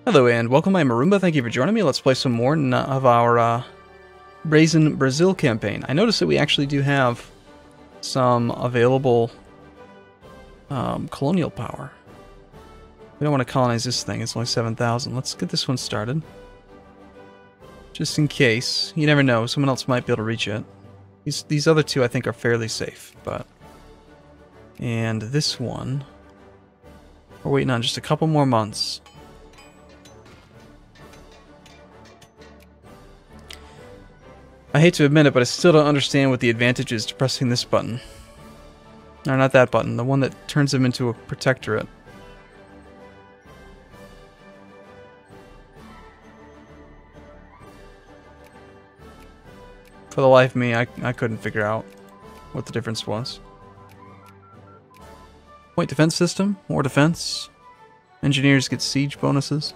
Hello and welcome, I'm Arumba. Thank you for joining me. Let's play some more of our Brazen Brazil campaign. I noticed that we actually do have some available colonial power. We don't want to colonize this thing, it's only 7,000. Let's get this one started. Just in case. You never know, someone else might be able to reach it. These other two I think are fairly safe, but... And this one... We're waiting on just a couple more months. I hate to admit it, but I still don't understand what the advantage is to pressing this button. Or not that button, the one that turns them into a protectorate. For the life of me, I couldn't figure out what the difference was. Point defense system, more defense. Engineers get siege bonuses.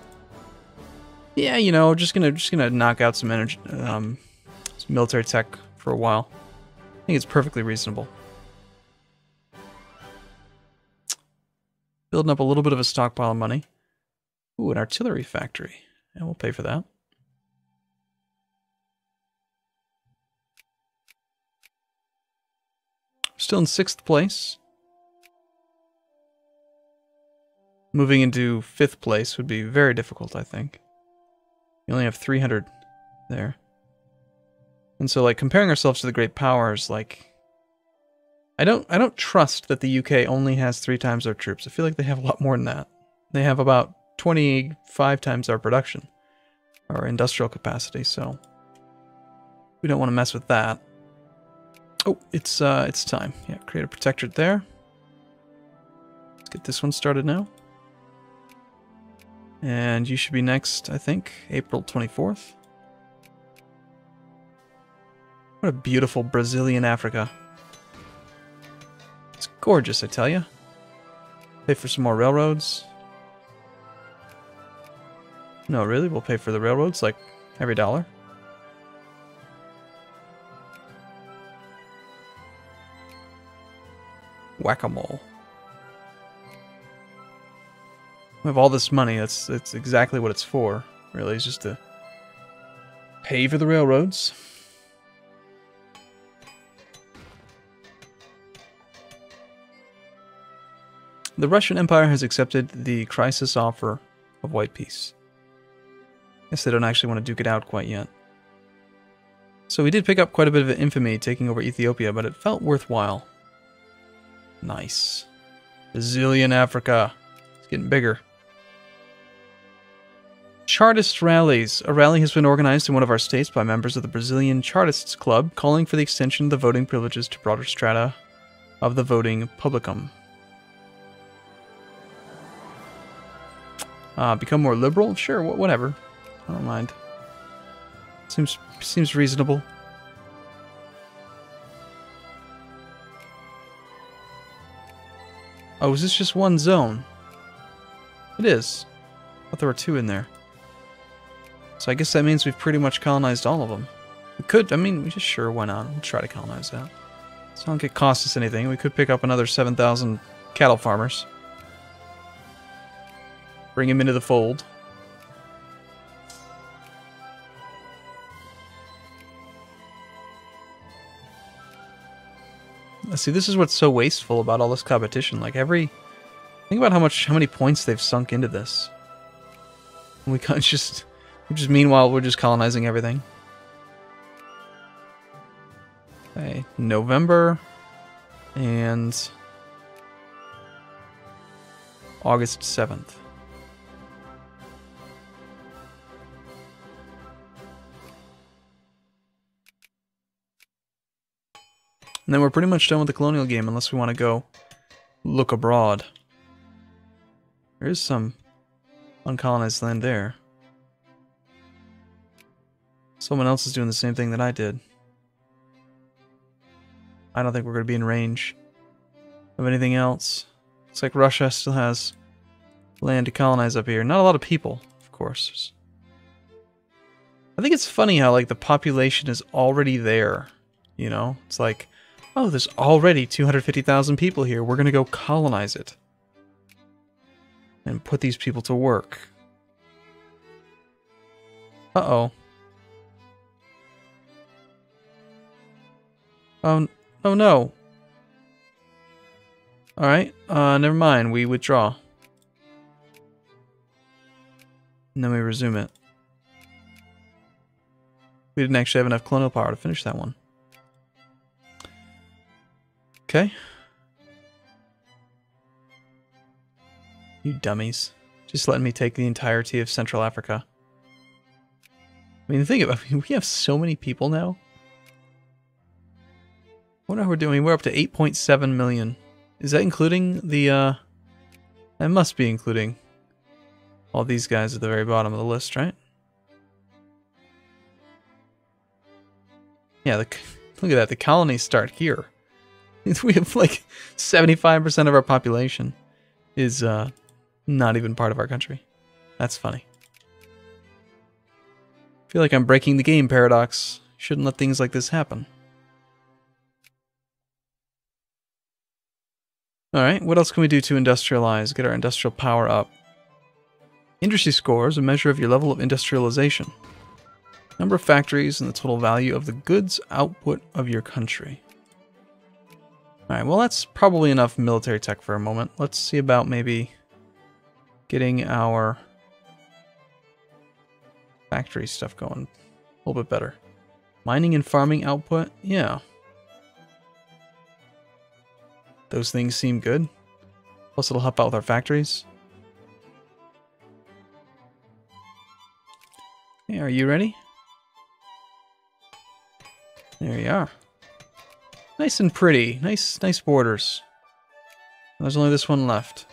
Yeah, you know, just gonna knock out some energy, military tech for a while. I think it's perfectly reasonable. Building up a little bit of a stockpile of money. Ooh, an artillery factory. And we'll pay for that. Still in 6th place. Moving into 5th place would be very difficult, I think. You only have 300 there. And so, like, comparing ourselves to the great powers, like... I don't trust that the UK only has 3 times our troops. I feel like they have a lot more than that. They have about 25 times our production. Our industrial capacity, so... We don't want to mess with that. Oh, it's time. Yeah, create a protectorate there. Let's get this one started now. And you should be next, I think, April 24th. What a beautiful Brazilian Africa. It's gorgeous, I tell you. Pay for some more railroads. No, really? We'll pay for the railroads, like, every dollar. Whack-a-mole. We have all this money, that's exactly what it's for. Really, it's just to pay for the railroads. The Russian Empire has accepted the crisis offer of white peace. Guess they don't actually want to duke it out quite yet. So we did pick up quite a bit of infamy taking over Ethiopia, but it felt worthwhile. Nice. Brazilian Africa. It's getting bigger. Chartist rallies. A rally has been organized in one of our states by members of the Brazilian Chartists Club, calling for the extension of the voting privileges to broader strata of the voting publicum. Become more liberal? Sure, whatever. I don't mind. Seems reasonable. Oh, is this just one zone? It is. I thought there were 2 in there. So I guess that means we've pretty much colonized all of them. We could, I mean, we just sure, why not? We'll try to colonize that. So I don't think it costs us anything. We could pick up another 7,000 cattle farmers. Bring him into the fold. Let's see, this is what's so wasteful about all this competition. Like think about how many points they've sunk into this. And we can't just meanwhile we're just colonizing everything. Okay, November and August 7th. And then we're pretty much done with the colonial game unless we want to go look abroad. There is some uncolonized land there. Someone else is doing the same thing that I did. I don't think we're going to be in range of anything else. Looks like Russia still has land to colonize up here. Not a lot of people, of course. I think it's funny how, like, the population is already there. You know? It's like... Oh, there's already 250,000 people here. We're going to go colonize it. And put these people to work. Uh-oh. Oh, oh no. Alright, never mind. We withdraw. And then we resume it. We didn't actually have enough colonial power to finish that one. Okay. You dummies. Just letting me take the entirety of Central Africa. I mean, think about it. We have so many people now. I wonder how we're doing. We're up to 8.7 million. Is that including the, that must be including all these guys at the very bottom of the list, right? Yeah, look at that. The colonies start here. We have like 75% of our population is not even part of our country. That's funny. I feel like I'm breaking the game paradox. Shouldn't let things like this happen. Alright, what else can we do to industrialize? Get our industrial power up. Industry score is a measure of your level of industrialization. Number of factories and the total value of the goods output of your country. Alright, well that's probably enough military tech for a moment. Let's see about maybe getting our factory stuff going a little bit better. Mining and farming output? Yeah. Those things seem good. Plus it'll help out with our factories. Hey, are you ready? There you are. Nice and pretty. Nice borders. There's only this one left.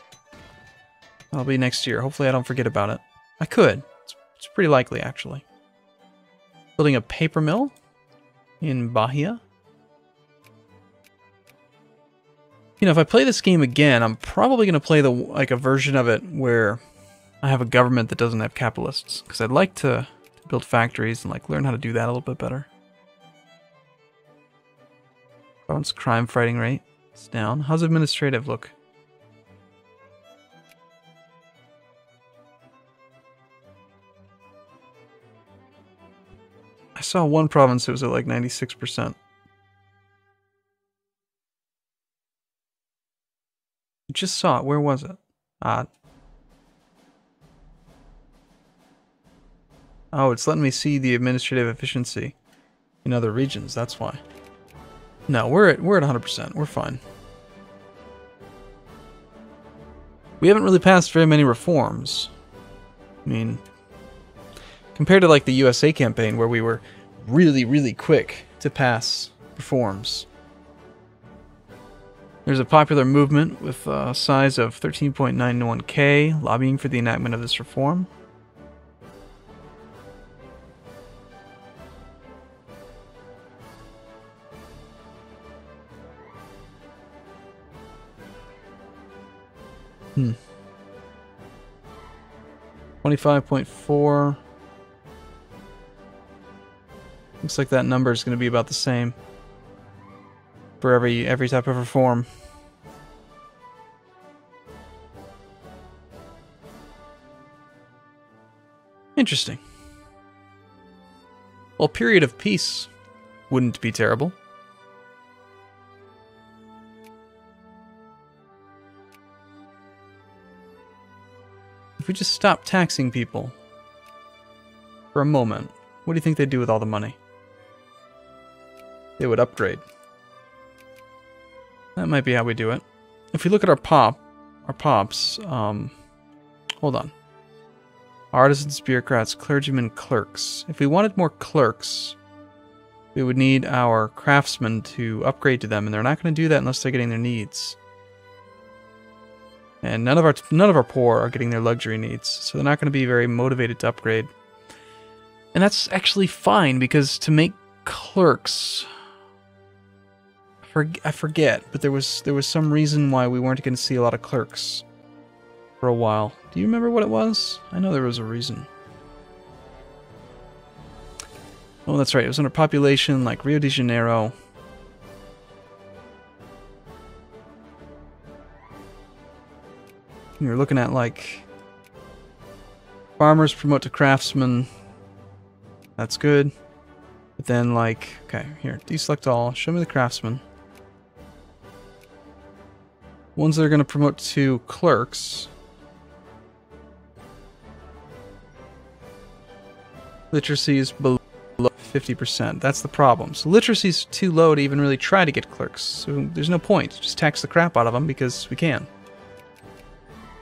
That'll be next year. Hopefully I don't forget about it. I could. It's pretty likely, actually. Building a paper mill in Bahia. You know, if I play this game again, I'm probably going to play a version of it where I have a government that doesn't have capitalists. Because I'd like to build factories and learn how to do that a little bit better. Province crime fighting rate is down. How's administrative look? I saw one province that was at 96%. I just saw it. Where was it? Oh, it's letting me see the administrative efficiency in other regions. That's why. No, we're at 100%. We're fine. We haven't really passed very many reforms. I mean, compared to the USA campaign where we were really, really quick to pass reforms. There's a popular movement with a size of 13.91K lobbying for the enactment of this reform. Hmm. 25.4. Looks like that number is going to be about the same for every type of reform. Interesting. Well, period of peace wouldn't be terrible. If we just stop taxing people for a moment, what do you think they'd do with all the money? They would upgrade. That might be how we do it. If we look at our pops, hold on. Artisans, bureaucrats, clergymen, clerks. If we wanted more clerks, we would need our craftsmen to upgrade to them, and they're not going to do that unless they're getting their needs. And none of our poor are getting their luxury needs, so they're not going to be very motivated to upgrade. And that's actually fine, because to make clerks, I forget, but there was some reason why we weren't going to see a lot of clerks for a while. Do you remember what it was? I know there was a reason. Oh, that's right. It was under population, like Rio de Janeiro. We were looking at farmers promote to craftsmen, That's good. But then, like, okay, here, deselect all. Show me the craftsmen. Ones that are going to promote to clerks. Literacy is below 50%. That's the problem. So literacy is too low to even really try to get clerks. So there's no point. Just tax the crap out of them because we can.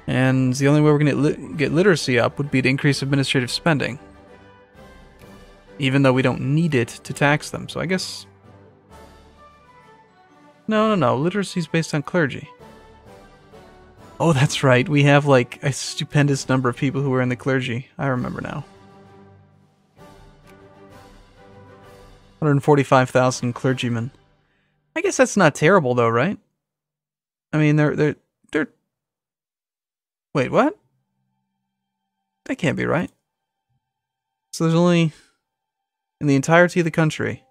And the only way we're going to get literacy up would be to increase administrative spending. Even though we don't need it to tax them. So I guess... No. Literacy is based on clergy. Oh, that's right. We have, like, a stupendous number of people who are in the clergy. I remember now. 145,000 clergymen. I guess that's not terrible, though, right? I mean, they're... Wait, what? That can't be right. So there's only... In the entirety of the country...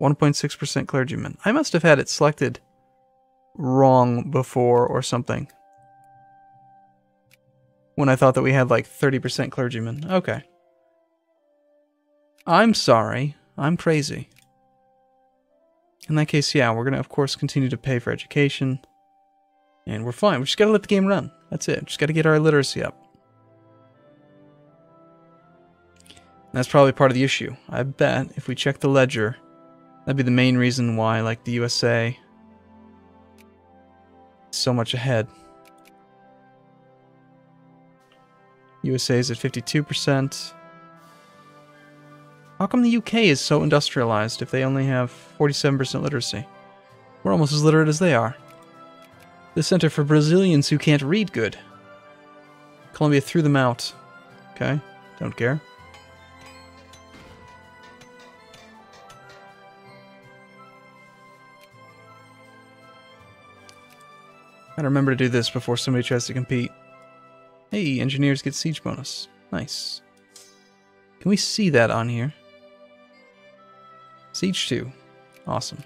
1.6% clergymen. I must have had it selected... wrong before or something. When I thought that we had like 30% clergymen. Okay. I'm sorry. I'm crazy. In that case, yeah, we're going to, of course, continue to pay for education. And we're fine. We just got to let the game run. That's it. Just got to get our literacy up. And that's probably part of the issue. I bet if we check the ledger, that'd be the main reason why, like, the USA... so much ahead. USA is at 52%. How come the UK is so industrialized if they only have 47% literacy? We're almost as literate as they are. The Center for Brazilians who can't read good. Colombia threw them out. Okay, don't care. Gotta remember to do this before somebody tries to compete. Hey, engineers get siege bonus. Nice. Can we see that on here? Siege 2. Awesome.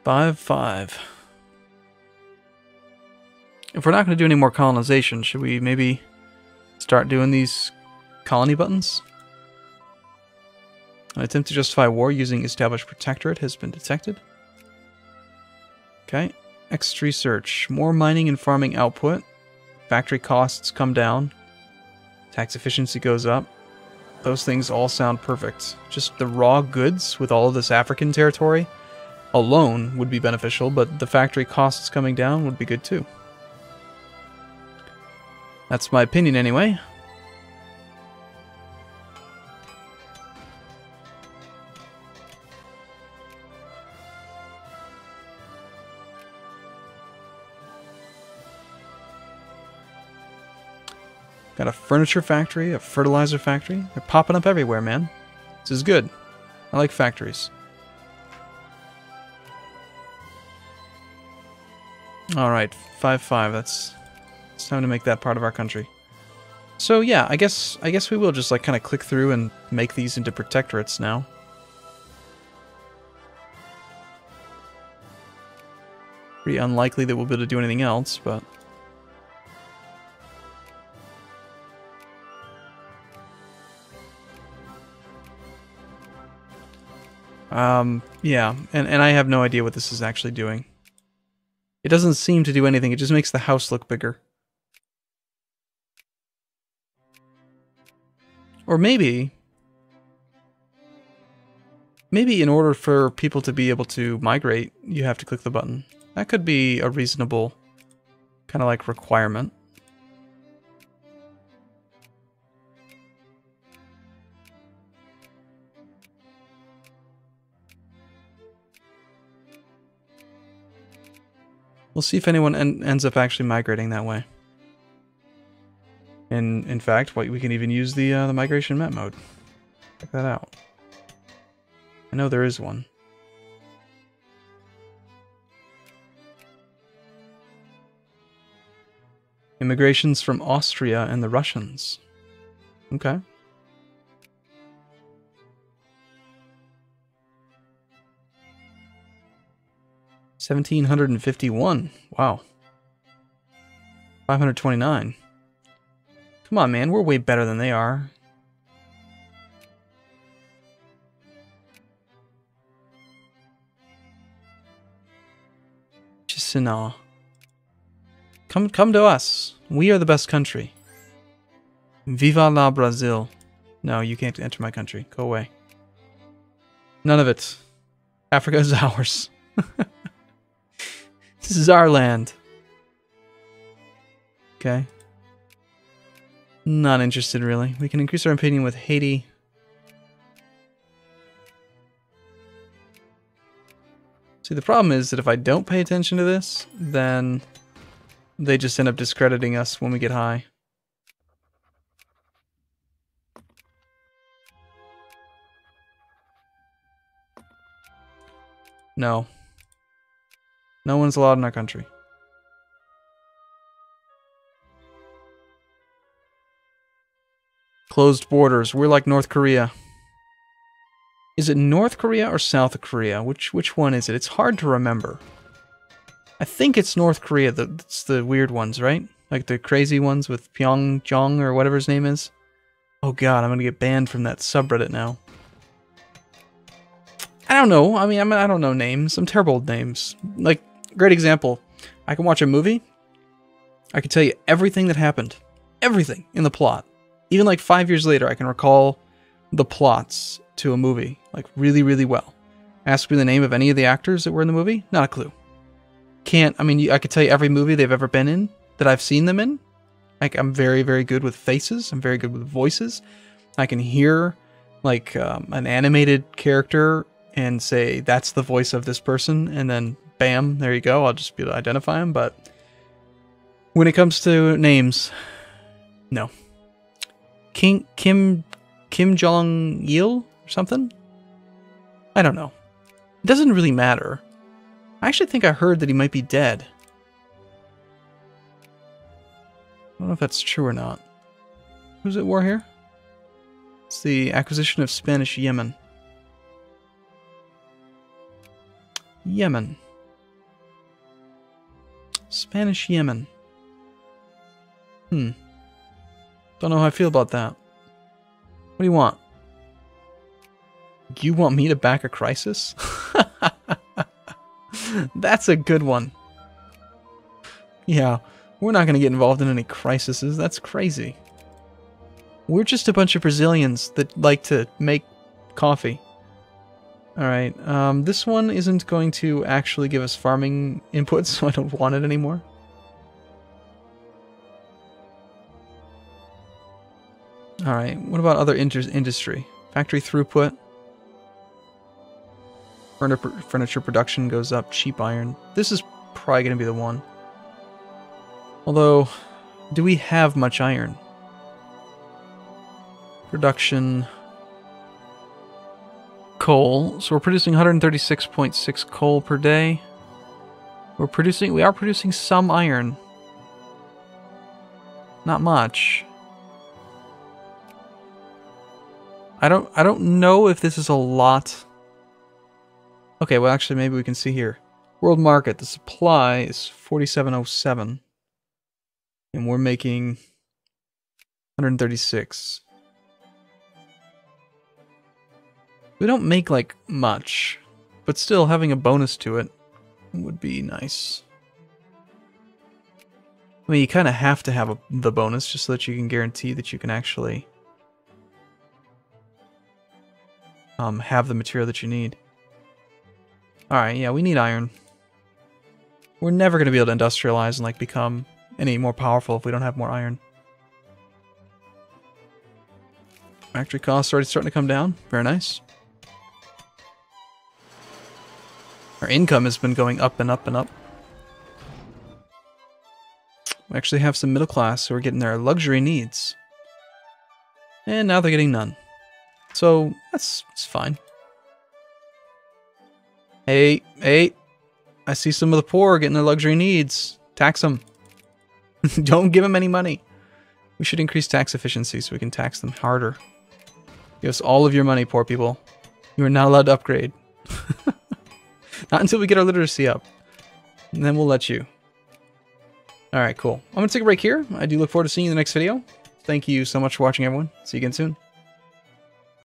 Five. If we're not going to do any more colonization, should we maybe start doing these colony buttons? An attempt to justify war using established protectorate has been detected. Okay. Next research. More mining and farming output. Factory costs come down. Tax efficiency goes up. Those things all sound perfect. Just the raw goods with all of this African territory alone would be beneficial, but the factory costs coming down would be good too. That's my opinion anyway. Got a furniture factory, a fertilizer factory. They're popping up everywhere, man. This is good. I like factories. Alright, 5-5. It's time to make that part of our country. So yeah, I guess we will just like kind of click through and make these into protectorates now. Pretty unlikely that we'll be able to do anything else, but... yeah, and I have no idea what this is actually doing. It doesn't seem to do anything, it just makes the house look bigger. Or maybe in order for people to be able to migrate, you have to click the button. That could be a reasonable kind of like requirement. We'll see if anyone ends up actually migrating that way. And in fact, we can even use the migration map mode. Check that out. I know there is one. Immigrations from Austria and the Russians. Okay. $1,751. Wow. 529. Come on, man. We're way better than they are. Chisinau. Come to us. We are the best country. Viva la Brazil. No, you can't enter my country. Go away. None of it. Africa is ours. This is our land. Okay. Not interested, really. We can increase our opinion with Haiti. See, the problem is that if I don't pay attention to this, then they just end up discrediting us when we get high. No. No one's allowed in our country. Closed borders. We're like North Korea. Is it North Korea or South Korea? Which one is it? It's hard to remember. I think it's North Korea. It's the weird ones, right? Like the crazy ones with Pyongyang or whatever his name is. Oh god, I'm gonna get banned from that subreddit now. I don't know. I mean, I don't know names. I'm terrible with names. Like, great example. I can watch a movie. I can tell you everything that happened. Everything in the plot. Even like 5 years later, I can recall the plots to a movie, like really, really well. Ask me the name of any of the actors that were in the movie, not a clue. I mean, I could tell you every movie they've ever been in, that I've seen them in. Like, I'm very, very good with faces. I'm very good with voices. I can hear, like, an animated character and say, that's the voice of this person, and then, bam, there you go. I'll just be able to identify them, but when it comes to names, no. Kim Jong-il or something? I don't know. It doesn't really matter. I actually think I heard that he might be dead. I don't know if that's true or not. Who's at war here? It's the acquisition of Spanish Yemen. Yemen. Spanish Yemen. Don't know how I feel about that. What do you want? You want me to back a crisis? That's a good one. Yeah, we're not going to get involved in any crises. That's crazy. We're just a bunch of Brazilians that like to make coffee. Alright, this one isn't going to actually give us farming inputs, so I don't want it anymore. Alright, what about other industry? Factory throughput. Furniture production goes up. Cheap iron. This is probably going to be the one. Although, do we have much iron? Production. Coal. So we're producing 136.6 coal per day. We are producing some iron. Not much. I don't know if this is a lot. Okay, well actually maybe we can see here. World market, the supply is 4707. And we're making 136. We don't make like much, but still having a bonus to it would be nice. I mean, you kind of have to have the bonus just so that you can guarantee that you can actually have the material that you need. Alright, yeah, we need iron. We're never going to be able to industrialize and like become any more powerful if we don't have more iron. Factory costs already starting to come down. Very nice. Our income has been going up and up and up. We actually have some middle class who are getting their luxury needs. And now they're getting none. So, it's fine. Hey, I see some of the poor getting their luxury needs. Tax them. Don't give them any money. We should increase tax efficiency so we can tax them harder. Give us all of your money, poor people. You are not allowed to upgrade. Not until we get our literacy up. And then we'll let you. All right, cool. I'm going to take a break here. I do look forward to seeing you in the next video. Thank you so much for watching, everyone. See you again soon.